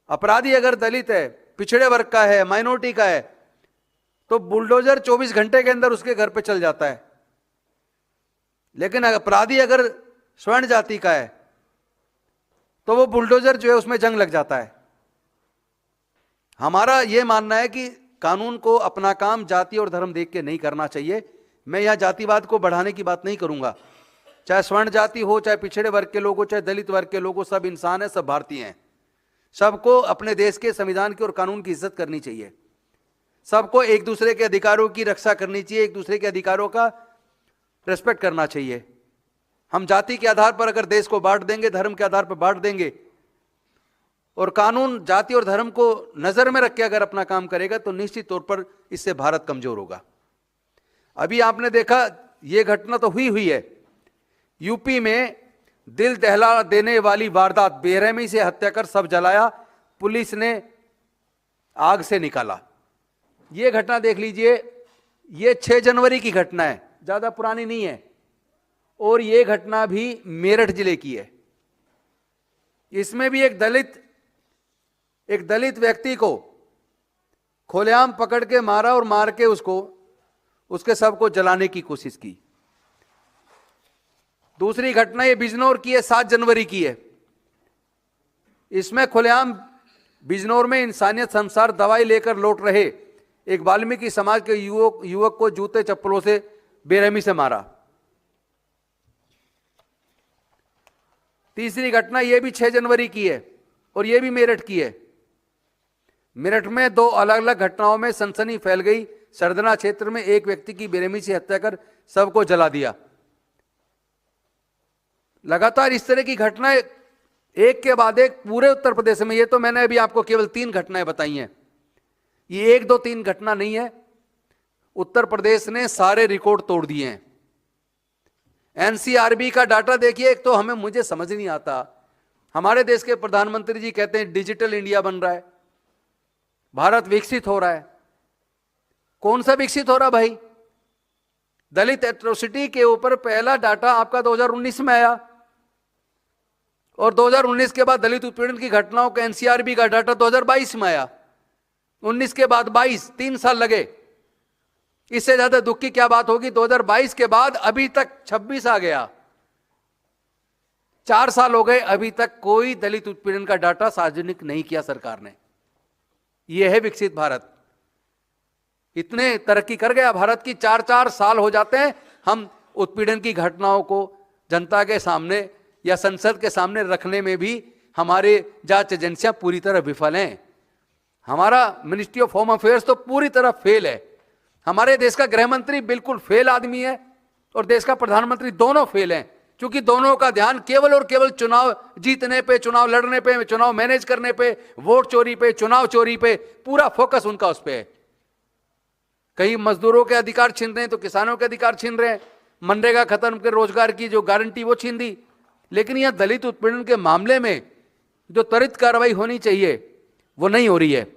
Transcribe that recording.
अपराधी अगर दलित है, पिछड़े वर्ग का है, माइनॉरिटी का है, तो बुलडोजर 24 घंटे के अंदर उसके घर पे चल जाता है। लेकिन अपराधी अगर स्वर्ण जाति का है तो वो बुलडोजर जो है उसमें जंग लग जाता है। हमारा यह मानना है कि कानून को अपना काम जाति और धर्म देख के नहीं करना चाहिए। मैं यहां जातिवाद को बढ़ाने की बात नहीं करूंगा। चाहे स्वर्ण जाति हो, चाहे पिछड़े वर्ग के लोग हो, चाहे दलित वर्ग के लोग हो, सब इंसान है, सब भारतीय हैं। सबको अपने देश के संविधान की और कानून की इज्जत करनी चाहिए। सबको एक दूसरे के अधिकारों की रक्षा करनी चाहिए, एक दूसरे के अधिकारों का रेस्पेक्ट करना चाहिए। हम जाति के आधार पर अगर देश को बांट देंगे, धर्म के आधार पर बांट देंगे, और कानून जाति और धर्म को नजर में रख के अगर अपना काम करेगा, तो निश्चित तौर पर इससे भारत कमजोर होगा। अभी आपने देखा, यह घटना तो हुई है यूपी में, दिल दहला देने वाली वारदात, बेरहमी से हत्या कर सब जलाया, पुलिस ने आग से निकाला। यह घटना देख लीजिए, यह 6 जनवरी की घटना है, ज्यादा पुरानी नहीं है, और यह घटना भी मेरठ जिले की है। इसमें भी एक दलित व्यक्ति को खुलेआम पकड़ के मारा और मार के उसके शव को जलाने की कोशिश की। दूसरी घटना ये बिजनौर की है, 7 जनवरी की है। इसमें खुलेआम बिजनौर में इंसानियत संसार दवाई लेकर लौट रहे एक वाल्मीकि समाज के युवक को जूते चप्पलों से बेरहमी से मारा। तीसरी घटना यह भी 6 जनवरी की है और यह भी मेरठ की है। मेरठ में 2 अलग अलग घटनाओं में सनसनी फैल गई। सरदना क्षेत्र में एक व्यक्ति की बेरहमी से हत्या कर शव को जला दिया। लगातार इस तरह की घटनाएं एक के बाद एक पूरे उत्तर प्रदेश में। ये तो मैंने अभी आपको केवल 3 घटनाएं बताई हैं, ये 1 2 3 घटना नहीं है। उत्तर प्रदेश ने सारे रिकॉर्ड तोड़ दिए हैं। एनसीआरबी का डाटा देखिए, एक तो मुझे समझ नहीं आता, हमारे देश के प्रधानमंत्री जी कहते हैं डिजिटल इंडिया बन रहा है, भारत विकसित हो रहा है। कौन सा विकसित हो रहा भाई? दलित एट्रोसिटी के ऊपर पहला डाटा आपका 2019 में आया, और 2019 के बाद दलित उत्पीड़न की घटनाओं का एनसीआरबी का डाटा 2022 में आया। 19 के बाद 22, 3 साल लगे। इससे ज्यादा दुख की क्या बात होगी? 2022 के बाद अभी तक 26 आ गया, 4 साल हो गए, अभी तक कोई दलित उत्पीड़न का डाटा सार्वजनिक नहीं किया सरकार ने। यह है विकसित भारत। इतने तरक्की कर गया भारत की, 4-4 साल हो जाते हैं हम उत्पीड़न की घटनाओं को जनता के सामने या संसद के सामने रखने में भी हमारे जांच एजेंसियां पूरी तरह विफल हैं। हमारा मिनिस्ट्री ऑफ होम अफेयर्स तो पूरी तरह फेल है। हमारे देश का गृह मंत्री बिल्कुल फेल आदमी है और देश का प्रधानमंत्री, दोनों फेल हैं, क्योंकि दोनों का ध्यान केवल और केवल चुनाव जीतने पे, चुनाव लड़ने पे, चुनाव मैनेज करने पे, वोट चोरी पे, चुनाव चोरी पे, पूरा फोकस उनका उस पे है। कहीं मजदूरों के अधिकार छीन रहे हैं तो किसानों के अधिकार छीन रहे हैं, मनरेगा खत्म कर रोजगार की जो गारंटी वो छीन दी। लेकिन यह दलित उत्पीड़न के मामले में जो त्वरित कार्रवाई होनी चाहिए वो नहीं हो रही है।